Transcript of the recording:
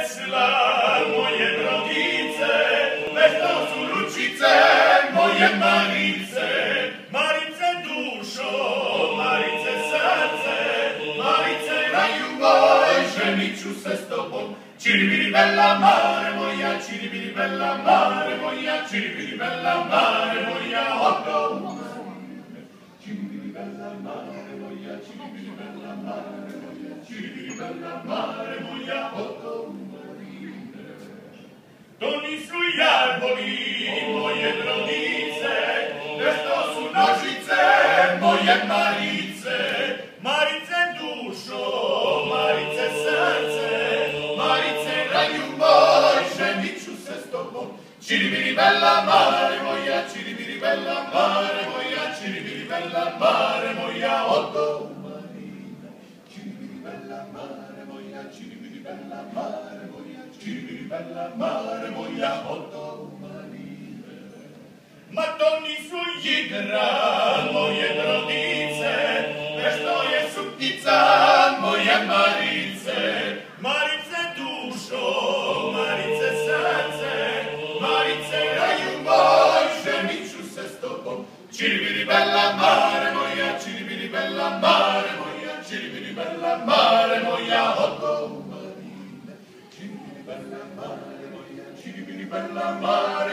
vesla, moje brodice, bez to su ručice, moje Marice. Marice dušo, Marice srce, Marice raju moj, ženit ću se s tobom. Čiribiri bella mare moja, čiribiri bella mare moja, čiribiri bella mare moja, oto. Čiribiri bella mare moja, čiribiri bella mare moja, čiribiri bella mare moja, oto. To nisu jarboli, moje brodice, već to su nožice, moje Marice. Marice dušo, Marice srce, Marice raju moj, ženit ću se s tobom. Čiribiri bella mare moja, čiribiri bella mare moja, čiribiri bella mare moja, oto Marina. Čiribiri bella mare moja, čiribiri bella mare moja, čiribiri bella mare moja, oto Marina. Ma to nisu igra, moje brodice, već to je suknica, moje Marice. Marice dušo, Marice srce, Marice raju moj, ženit ću se s tobom. Čiribiri bella mare moja, čiribiri bella mare moja, čiribiri bella mare moja, oto Marina. Čiribiri bella mare moja, čiribiri bella mare